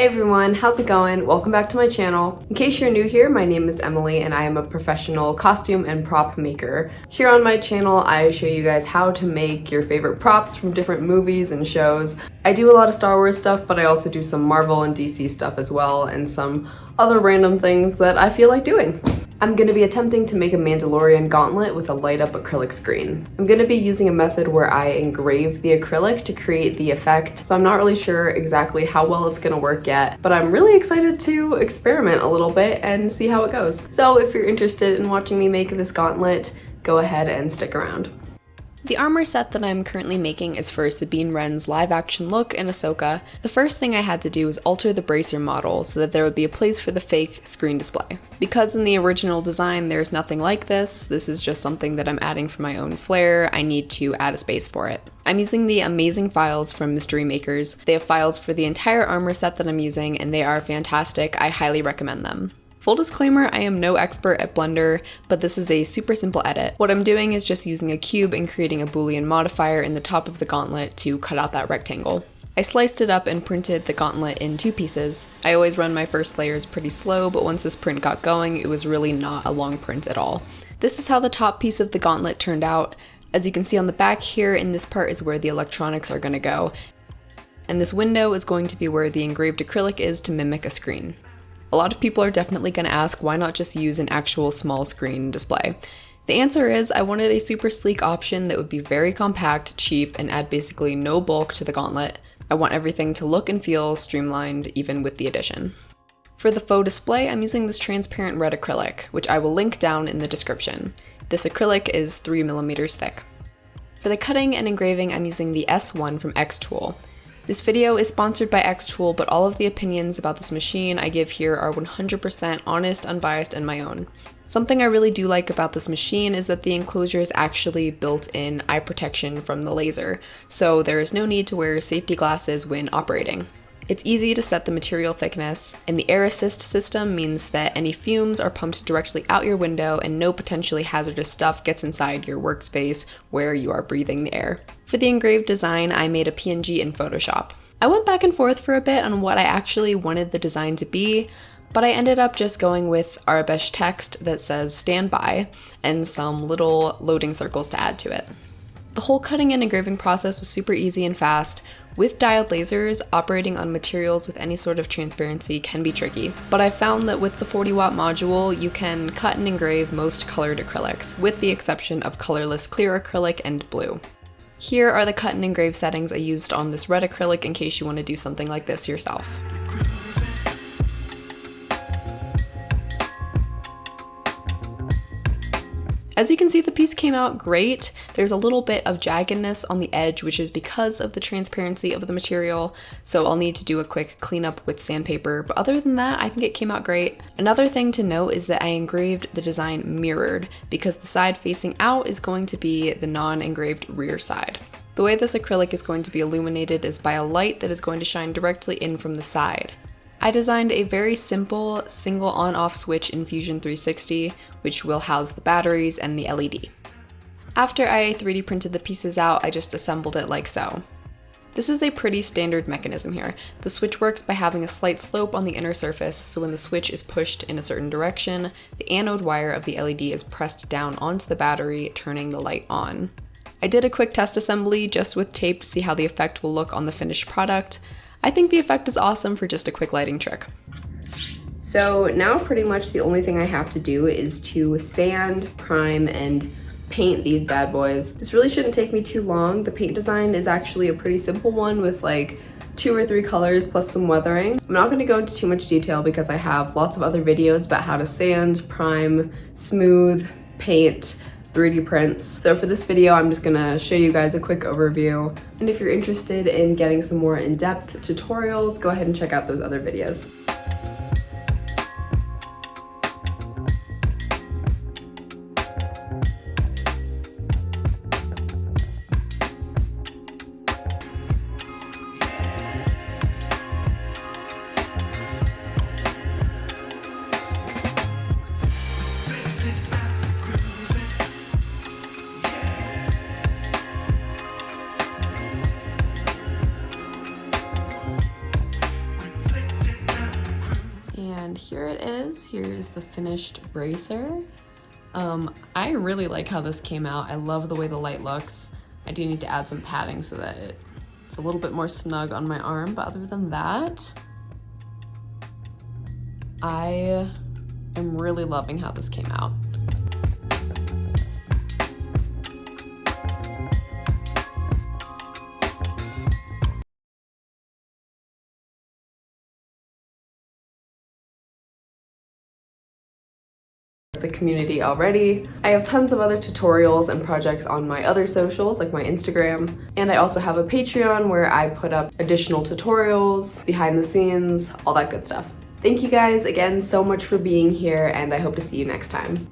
Hey everyone, how's it going? Welcome back to my channel. In case you're new here, my name is Emily and I am a professional costume and prop maker. Here on my channel, I show you guys how to make your favorite props from different movies and shows. I do a lot of Star Wars stuff, but I also do some Marvel and DC stuff as well, and some other random things that I feel like doing. I'm going to be attempting to make a Mandalorian gauntlet with a light up acrylic screen. I'm going to be using a method where I engrave the acrylic to create the effect, so I'm not really sure exactly how well it's going to work yet, but I'm really excited to experiment a little bit and see how it goes. So if you're interested in watching me make this gauntlet, go ahead and stick around. The armor set that I'm currently making is for Sabine Wren's live-action look in Ahsoka. The first thing I had to do was alter the bracer model so that there would be a place for the fake screen display. Because in the original design there's nothing like this is just something that I'm adding for my own flair, I need to add a space for it. I'm using the amazing files from Mystery Makers. They have files for the entire armor set that I'm using and they are fantastic. I highly recommend them. Full disclaimer, I am no expert at Blender, but this is a super simple edit. What I'm doing is just using a cube and creating a Boolean modifier in the top of the gauntlet to cut out that rectangle. I sliced it up and printed the gauntlet in 2 pieces. I always run my first layers pretty slow, but once this print got going, it was really not a long print at all. This is how the top piece of the gauntlet turned out. As you can see on the back here, in this part is where the electronics are going to go. And this window is going to be where the engraved acrylic is to mimic a screen. A lot of people are definitely going to ask why not just use an actual small screen display. The answer is I wanted a super sleek option that would be very compact, cheap, and add basically no bulk to the gauntlet. I want everything to look and feel streamlined even with the addition. For the faux display, I'm using this transparent red acrylic, which I will link down in the description. This acrylic is 3mm thick. For the cutting and engraving, I'm using the S1 from Xtool. This video is sponsored by Xtool, but all of the opinions about this machine I give here are 100% honest, unbiased, and my own. Something I really do like about this machine is that the enclosure is actually built-in eye protection from the laser, so there is no need to wear safety glasses when operating. It's easy to set the material thickness, and the air assist system means that any fumes are pumped directly out your window and no potentially hazardous stuff gets inside your workspace where you are breathing the air. For the engraved design, I made a PNG in Photoshop. I went back and forth for a bit on what I actually wanted the design to be, but I ended up just going with Arabic text that says "stand by" and some little loading circles to add to it. The whole cutting and engraving process was super easy and fast. With diode lasers, operating on materials with any sort of transparency can be tricky, but I found that with the 40-watt module, you can cut and engrave most colored acrylics, with the exception of colorless clear acrylic and blue. Here are the cut and engrave settings I used on this red acrylic in case you want to do something like this yourself. As you can see, the piece came out great. There's a little bit of jaggedness on the edge, which is because of the transparency of the material, so I'll need to do a quick cleanup with sandpaper, but other than that, I think it came out great. Another thing to note is that I engraved the design mirrored, because the side facing out is going to be the non-engraved rear side. The way this acrylic is going to be illuminated is by a light that is going to shine directly in from the side. I designed a very simple single on-off switch in Fusion 360, which will house the batteries and the LED. After I 3D printed the pieces out, I just assembled it like so. This is a pretty standard mechanism here. The switch works by having a slight slope on the inner surface, so when the switch is pushed in a certain direction, the anode wire of the LED is pressed down onto the battery, turning the light on. I did a quick test assembly just with tape to see how the effect will look on the finished product. I think the effect is awesome for just a quick lighting trick. So now pretty much the only thing I have to do is to sand, prime, and paint these bad boys. This really shouldn't take me too long. The paint design is actually a pretty simple one with like 2 or 3 colors plus some weathering. I'm not going to go into too much detail because I have lots of other videos about how to sand, prime, smooth, paint, 3D prints. So for this video, I'm just gonna show you guys a quick overview. And if you're interested in getting some more in-depth tutorials, go ahead and check out those other videos. And here it is. Here is the finished bracer. I really like how this came out. I love the way the light looks. I do need to add some padding so that it's a little bit more snug on my arm, but other than that, I am really loving how this came out. The community already. I have tons of other tutorials and projects on my other socials like my Instagram, and I also have a Patreon where I put up additional tutorials, behind the scenes, all that good stuff. Thank you guys again so much for being here, and I hope to see you next time.